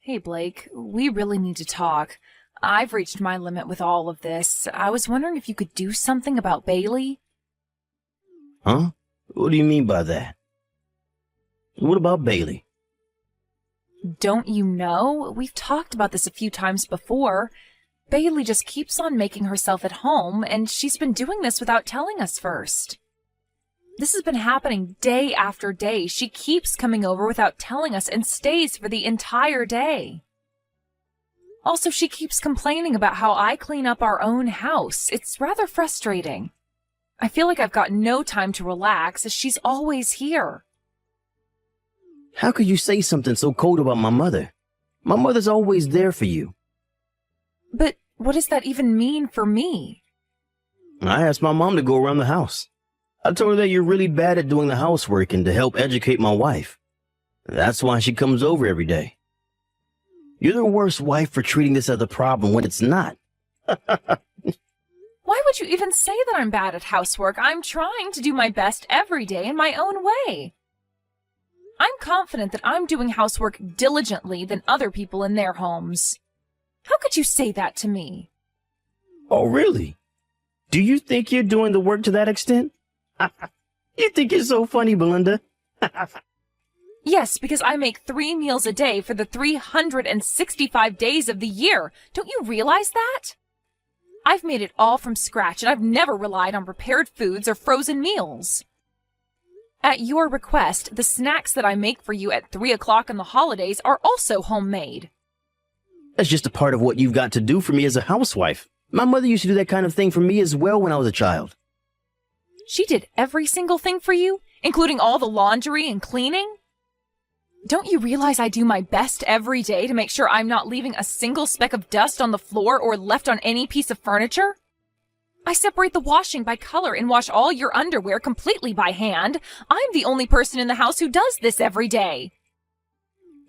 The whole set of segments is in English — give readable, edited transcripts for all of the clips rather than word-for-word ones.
Hey Blake, we really need to talk. I've reached my limit with all of this. I was wondering if you could do something about Bailey? Huh? What do you mean by that? What about Bailey? Don't you know? We've talked about this a few times before. Bailey just keeps on making herself at home, and she's been doing this without telling us first. This has been happening day after day. She keeps coming over without telling us and stays for the entire day. Also, she keeps complaining about how I clean up our own house. It's rather frustrating. I feel like I've got no time to relax as she's always here. How could you say something so cold about my mother? My mother's always there for you. But what does that even mean for me? I asked my mom to go around the house. I told her that you're really bad at doing the housework and to help educate my wife. That's why she comes over every day. You're the worst wife for treating this as a problem when it's not. Why would you even say that I'm bad at housework? I'm trying to do my best every day in my own way. I'm confident that I'm doing housework diligently than other people in their homes. How could you say that to me? Oh, really? Do you think you're doing the work to that extent? You think you're so funny, Belinda? Yes, because I make 3 meals a day for the 365 days of the year. Don't you realize that? I've made it all from scratch, and I've never relied on prepared foods or frozen meals. At your request, the snacks that I make for you at 3 o'clock on the holidays are also homemade. That's just a part of what you've got to do for me as a housewife. My mother used to do that kind of thing for me as well when I was a child. She did every single thing for you, including all the laundry and cleaning? Don't you realize I do my best every day to make sure I'm not leaving a single speck of dust on the floor or left on any piece of furniture? I separate the washing by color and wash all your underwear completely by hand. I'm the only person in the house who does this every day.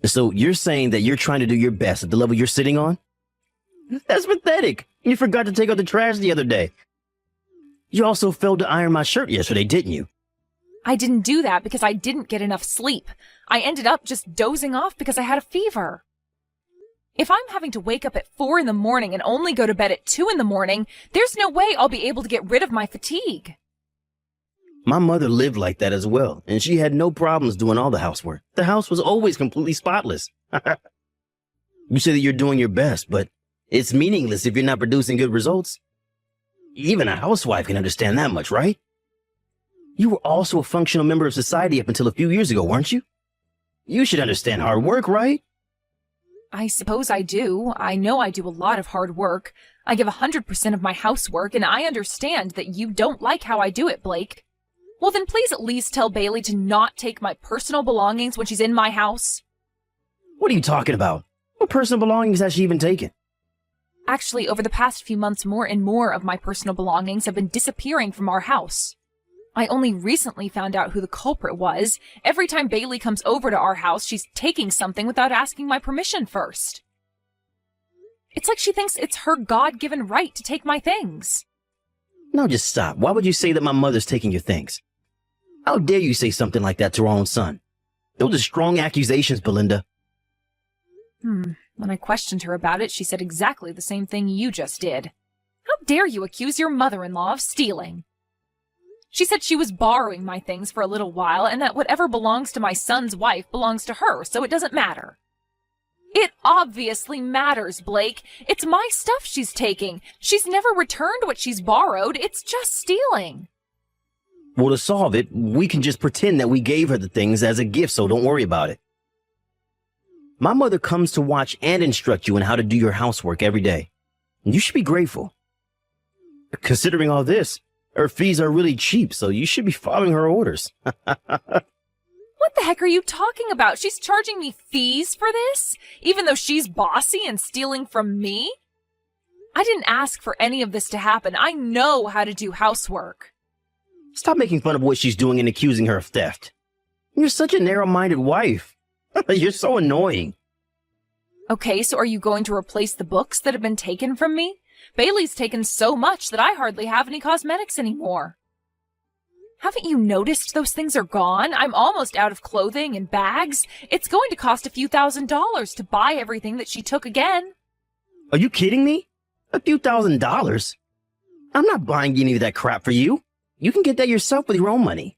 So you're saying that you're trying to do your best at the level you're sitting on? That's pathetic. You forgot to take out the trash the other day. You also failed to iron my shirt yesterday, didn't you? I didn't do that because I didn't get enough sleep. I ended up just dozing off because I had a fever. If I'm having to wake up at 4 in the morning and only go to bed at 2 in the morning, there's no way I'll be able to get rid of my fatigue. My mother lived like that as well, and she had no problems doing all the housework. The house was always completely spotless. You say that you're doing your best, but it's meaningless if you're not producing good results. Even a housewife can understand that much, right? You were also a functional member of society up until a few years ago, weren't you? You should understand hard work, right? I suppose I do. I know I do a lot of hard work. I give 100% of my housework, and I understand that you don't like how I do it, Blake. Well, then please at least tell Bailey to not take my personal belongings when she's in my house. What are you talking about? What personal belongings has she even taken? Actually, over the past few months, more and more of my personal belongings have been disappearing from our house. I only recently found out who the culprit was. Every time Bailey comes over to our house, she's taking something without asking my permission first. It's like she thinks it's her God-given right to take my things. No, just stop. Why would you say that my mother's taking your things? How dare you say something like that to our own son? Those are strong accusations, Belinda. When I questioned her about it, she said exactly the same thing you just did. How dare you accuse your mother-in-law of stealing? She said she was borrowing my things for a little while and that whatever belongs to my son's wife belongs to her, so it doesn't matter. It obviously matters, Blake. It's my stuff she's taking. She's never returned what she's borrowed. It's just stealing. Well, to solve it, we can just pretend that we gave her the things as a gift, so don't worry about it. My mother comes to watch and instruct you in how to do your housework every day. You should be grateful. Considering all this, her fees are really cheap, so you should be following her orders. What the heck are you talking about? She's charging me fees for this, even though she's bossy and stealing from me? I didn't ask for any of this to happen. I know how to do housework. Stop making fun of what she's doing and accusing her of theft. You're such a narrow-minded wife. You're so annoying. Okay, so are you going to replace the books that have been taken from me? Bailey's taken so much that I hardly have any cosmetics anymore. Haven't you noticed those things are gone? I'm almost out of clothing and bags. It's going to cost a few $1,000s to buy everything that she took again. Are you kidding me? A few $1,000s? I'm not buying any of that crap for you. You can get that yourself with your own money.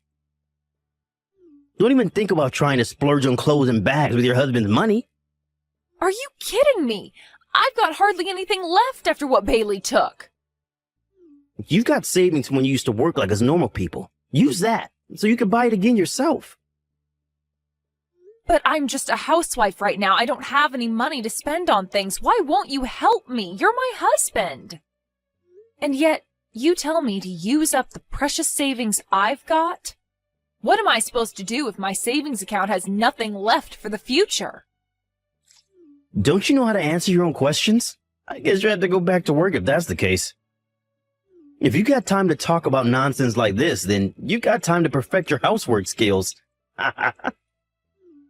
Don't even think about trying to splurge on clothes and bags with your husband's money. Are you kidding me? I've got hardly anything left after what Bailey took. You've got savings from when you used to work like us normal people. Use that so you can buy it again yourself. But I'm just a housewife right now. I don't have any money to spend on things. Why won't you help me? You're my husband. And yet, you tell me to use up the precious savings I've got? What am I supposed to do if my savings account has nothing left for the future? Don't you know how to answer your own questions? I guess you have to go back to work if that's the case. If you got time to talk about nonsense like this, then you got time to perfect your housework skills.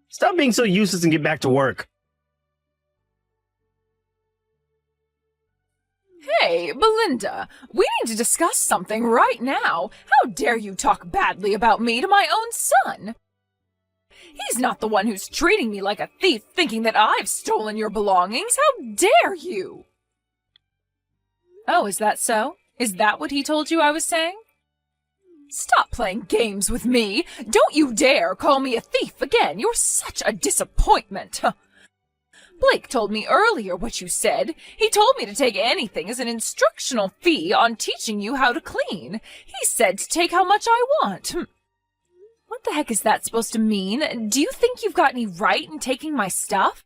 Stop being so useless and get back to work. Hey, Belinda, we need to discuss something right now. How dare you talk badly about me to my own son? He's not the one who's treating me like a thief, thinking that I've stolen your belongings. How dare you? Oh, is that so? Is that what he told you I was saying? Stop playing games with me. Don't you dare call me a thief again. You're such a disappointment. Blake told me earlier what you said. He told me to take anything as an instructional fee on teaching you how to clean. He said to take how much I want. What the heck is that supposed to mean? Do you think you've got any right in taking my stuff?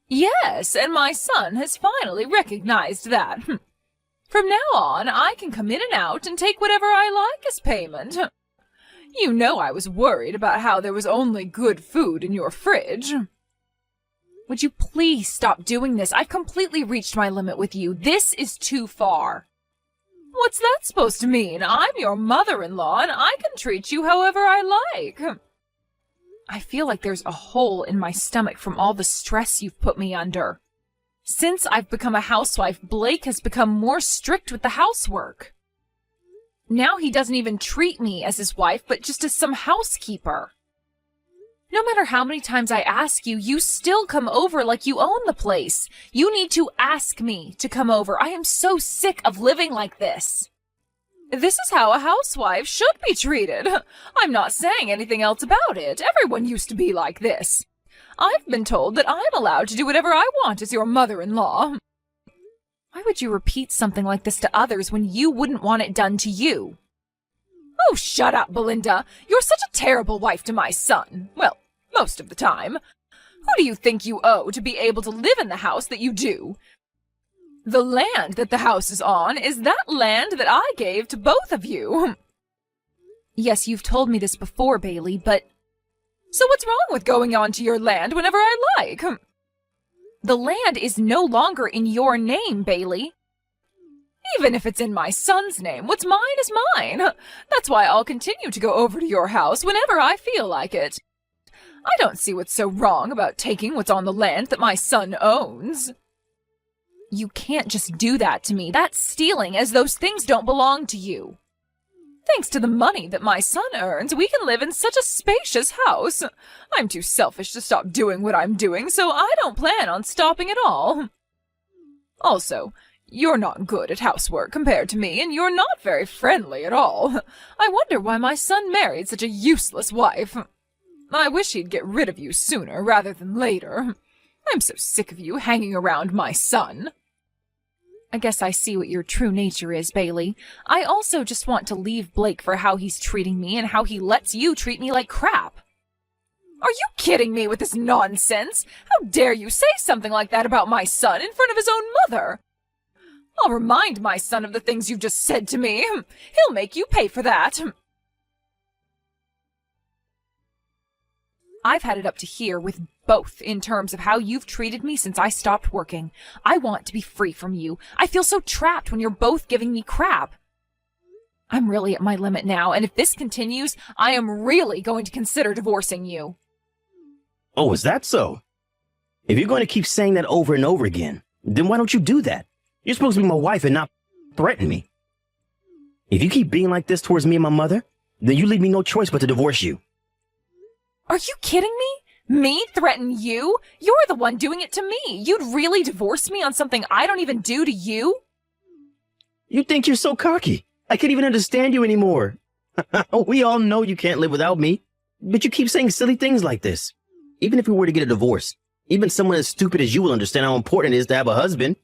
Yes, and my son has finally recognized that. From now on, I can come in and out and take whatever I like as payment. You know I was worried about how there was only good food in your fridge. Would you please stop doing this? I've completely reached my limit with you. This is too far. What's that supposed to mean? I'm your mother-in-law, and I can treat you however I like. I feel like there's a hole in my stomach from all the stress you've put me under. Since I've become a housewife, Blake has become more strict with the housework. Now he doesn't even treat me as his wife, but just as some housekeeper. No matter how many times I ask you, you still come over like you own the place. You need to ask me to come over. I am so sick of living like this. This is how a housewife should be treated. I'm not saying anything else about it. Everyone used to be like this. I've been told that I'm allowed to do whatever I want as your mother-in-law. Why would you repeat something like this to others when you wouldn't want it done to you? Oh, shut up, Belinda. You're such a terrible wife to my son. Well, most of the time. Who do you think you owe to be able to live in the house that you do? The land that the house is on is that land that I gave to both of you. Yes, you've told me this before, Bailey, but... So what's wrong with going on to your land whenever I like? The land is no longer in your name, Bailey. Even if it's in my son's name, what's mine is mine. That's why I'll continue to go over to your house whenever I feel like it. I don't see what's so wrong about taking what's on the land that my son owns. You can't just do that to me. That's stealing, as those things don't belong to you. Thanks to the money that my son earns, we can live in such a spacious house. I'm too selfish to stop doing what I'm doing, so I don't plan on stopping at all. Also, you're not good at housework compared to me, and you're not very friendly at all. I wonder why my son married such a useless wife. I wish he'd get rid of you sooner rather than later. I'm so sick of you hanging around my son. I guess I see what your true nature is, Bailey. I also just want to leave Blake for how he's treating me and how he lets you treat me like crap. Are you kidding me with this nonsense? How dare you say something like that about my son in front of his own mother? I'll remind my son of the things you've just said to me. He'll make you pay for that. I've had it up to here with both in terms of how you've treated me since I stopped working. I want to be free from you. I feel so trapped when you're both giving me crap. I'm really at my limit now, and if this continues, I am really going to consider divorcing you. Oh, is that so? If you're going to keep saying that over and over again, then why don't you do that? You're supposed to be my wife and not threaten me. If you keep being like this towards me and my mother, then you leave me no choice but to divorce you. Are you kidding me? Me threaten you? You're the one doing it to me. You'd really divorce me on something I don't even do to you? You think you're so cocky. I can't even understand you anymore. We all know you can't live without me, but you keep saying silly things like this. Even if we were to get a divorce, even someone as stupid as you will understand how important it is to have a husband.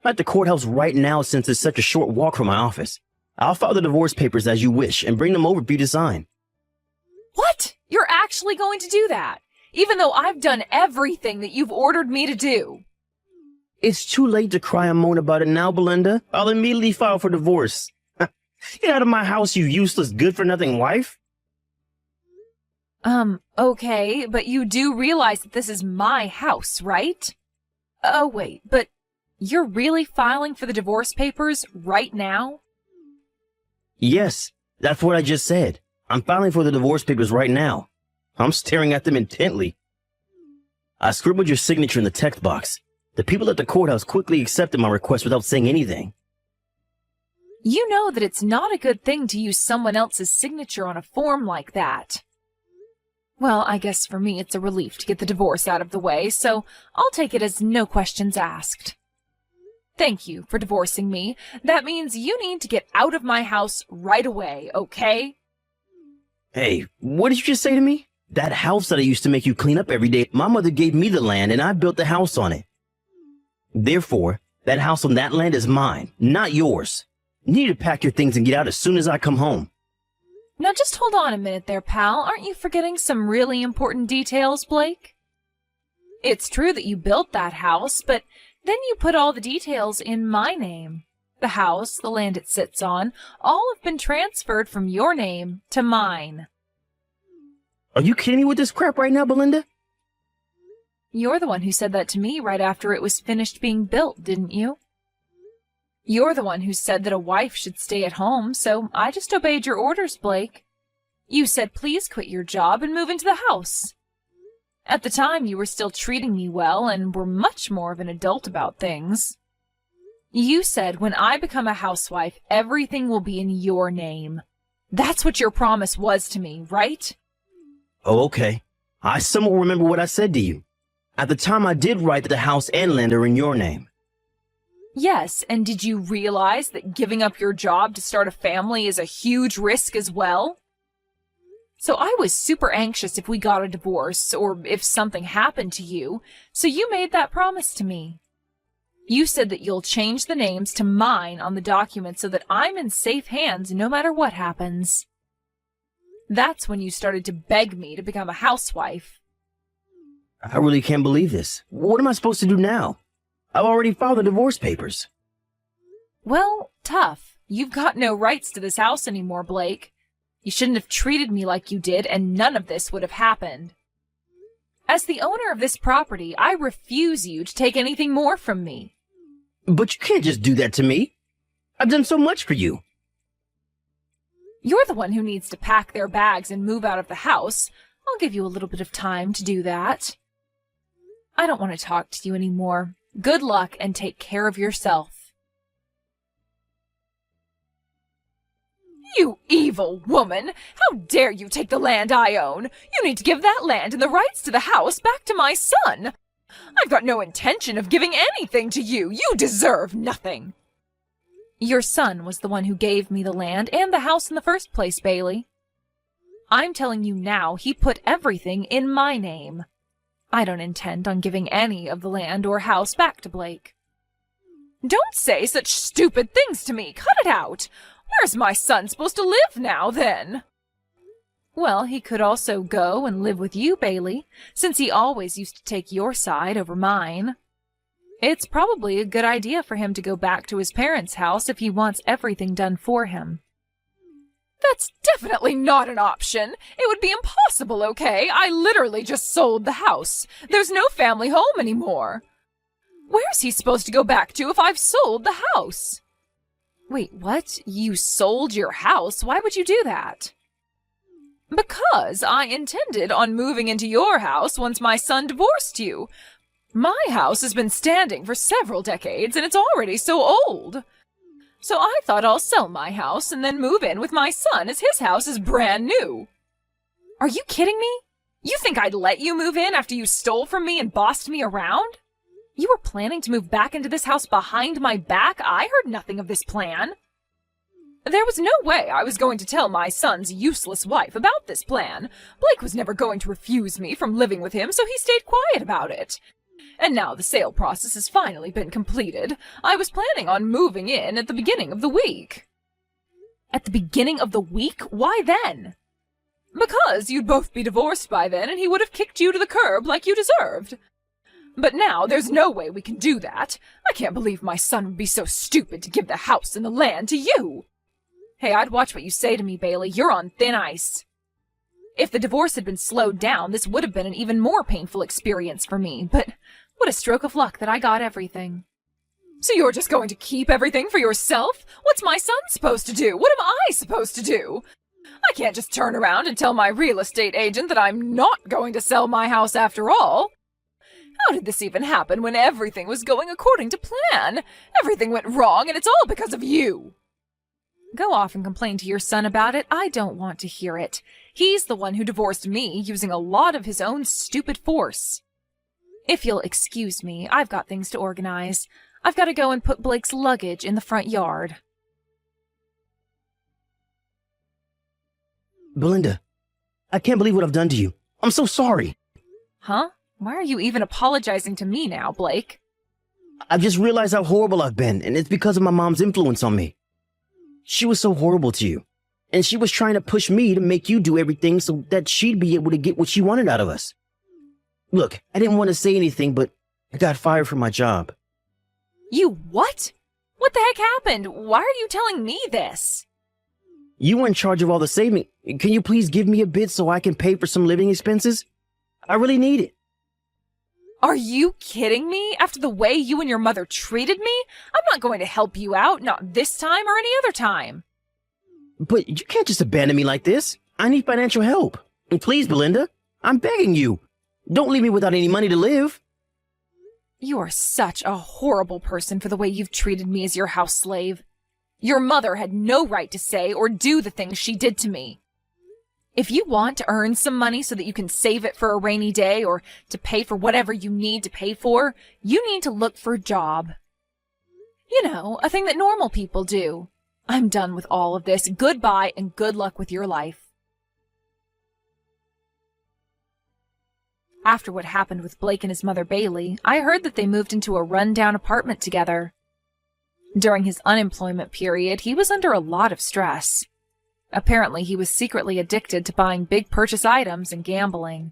I'm at the courthouse right now since it's such a short walk from my office. I'll file the divorce papers as you wish and bring them over for you to sign. What? You're actually going to do that? Even though I've done everything that you've ordered me to do? It's too late to cry and moan about it now, Belinda. I'll immediately file for divorce. Get out of my house, you useless, good-for-nothing wife. Okay, but you do realize that this is my house, right? Oh, wait, but you're really filing for the divorce papers right now? Yes, that's what I just said. I'm filing for the divorce papers right now. I'm staring at them intently. I scribbled your signature in the text box. The people at the courthouse quickly accepted my request without saying anything. You know that it's not a good thing to use someone else's signature on a form like that. Well, I guess for me it's a relief to get the divorce out of the way, so I'll take it as no questions asked. Thank you for divorcing me. That means you need to get out of my house right away, okay? Hey, what did you just say to me? That house that I used to make you clean up every day, my mother gave me the land and I built the house on it. Therefore, that house on that land is mine, not yours. You need to pack your things and get out as soon as I come home. Now just hold on a minute there, pal. Aren't you forgetting some really important details, Blake? It's true that you built that house, but then you put all the details in my name. The house, the land it sits on, all have been transferred from your name to mine. Are you kidding me with this crap right now, Belinda? You're the one who said that to me right after it was finished being built, didn't you? You're the one who said that a wife should stay at home, so I just obeyed your orders, Blake. You said please quit your job and move into the house. At the time, you were still treating me well and were much more of an adult about things. You said when I become a housewife, everything will be in your name. That's what your promise was to me, right? Oh, okay. I somewhat remember what I said to you. At the time, I did write that the house and land are in your name. Yes, and did you realize that giving up your job to start a family is a huge risk as well? So I was super anxious if we got a divorce or if something happened to you, so you made that promise to me. You said that you'll change the names to mine on the document so that I'm in safe hands no matter what happens. That's when you started to beg me to become a housewife. I really can't believe this. What am I supposed to do now? I've already filed the divorce papers. Well, tough. You've got no rights to this house anymore, Blake. You shouldn't have treated me like you did, and none of this would have happened. As the owner of this property, I refuse you to take anything more from me. But you can't just do that to me. I've done so much for you. You're the one who needs to pack their bags and move out of the house. I'll give you a little bit of time to do that. I don't want to talk to you anymore. Good luck and take care of yourself. You evil woman! How dare you take the land I own? You need to give that land and the rights to the house back to my son. I've got no intention of giving anything to you. You deserve nothing. Your son was the one who gave me the land and the house in the first place, Bailey. I'm telling you now, he put everything in my name. I don't intend on giving any of the land or house back to Blake. Don't say such stupid things to me. Cut it out. Where's my son supposed to live now, then? Well, he could also go and live with you, Bailey, since he always used to take your side over mine. It's probably a good idea for him to go back to his parents' house if he wants everything done for him. That's definitely not an option. It would be impossible, okay? I literally just sold the house. There's no family home anymore. Where's he supposed to go back to if I've sold the house? Wait, what? You sold your house? Why would you do that? Because I intended on moving into your house once my son divorced you. My house has been standing for several decades, and it's already so old. So I thought I'll sell my house and then move in with my son as his house is brand new. Are you kidding me? You think I'd let you move in after you stole from me and bossed me around? You were planning to move back into this house behind my back? I heard nothing of this plan. There was no way I was going to tell my son's useless wife about this plan. Blake was never going to refuse me from living with him, so he stayed quiet about it. And now the sale process has finally been completed. I was planning on moving in at the beginning of the week. At the beginning of the week? Why then? Because you'd both be divorced by then and he would have kicked you to the curb like you deserved. But now there's no way we can do that. I can't believe my son would be so stupid to give the house and the land to you. Hey, I'd watch what you say to me, Bailey. You're on thin ice. If the divorce had been slowed down, this would have been an even more painful experience for me, but what a stroke of luck that I got everything. So you're just going to keep everything for yourself? What's my son supposed to do? What am I supposed to do? I can't just turn around and tell my real estate agent that I'm not going to sell my house after all. How did this even happen when everything was going according to plan? Everything went wrong and it's all because of you. Go off and complain to your son about it. I don't want to hear it. He's the one who divorced me using a lot of his own stupid force. If you'll excuse me, I've got things to organize. I've got to go and put Blake's luggage in the front yard. Belinda, I can't believe what I've done to you. I'm so sorry. Huh? Why are you even apologizing to me now, Blake? I've just realized how horrible I've been, and it's because of my mom's influence on me. She was so horrible to you, and she was trying to push me to make you do everything so that she'd be able to get what she wanted out of us. Look, I didn't want to say anything, but I got fired from my job. You what? What the heck happened? Why are you telling me this? You were in charge of all the saving. Can you please give me a bit so I can pay for some living expenses? I really need it. Are you kidding me? After the way you and your mother treated me? I'm not going to help you out, not this time or any other time. But you can't just abandon me like this. I need financial help. And please, Belinda, I'm begging you. Don't leave me without any money to live. You are such a horrible person for the way you've treated me as your house slave. Your mother had no right to say or do the things she did to me. If you want to earn some money so that you can save it for a rainy day or to pay for whatever you need to pay for, you need to look for a job. You know, a thing that normal people do. I'm done with all of this. Goodbye and good luck with your life. After what happened with Blake and his mother Bailey, I heard that they moved into a run-down apartment together. During his unemployment period, he was under a lot of stress. Apparently, he was secretly addicted to buying big purchase items and gambling.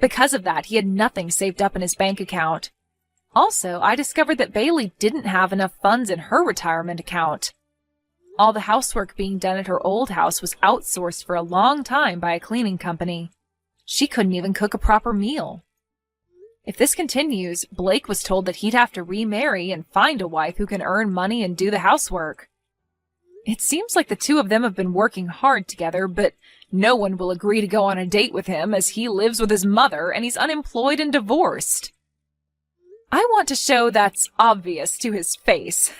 Because of that, he had nothing saved up in his bank account. Also, I discovered that Bailey didn't have enough funds in her retirement account. All the housework being done at her old house was outsourced for a long time by a cleaning company. She couldn't even cook a proper meal. If this continues, Blake was told that he'd have to remarry and find a wife who can earn money and do the housework. It seems like the two of them have been working hard together, but no one will agree to go on a date with him as he lives with his mother and he's unemployed and divorced. I want to show that's obvious to his face.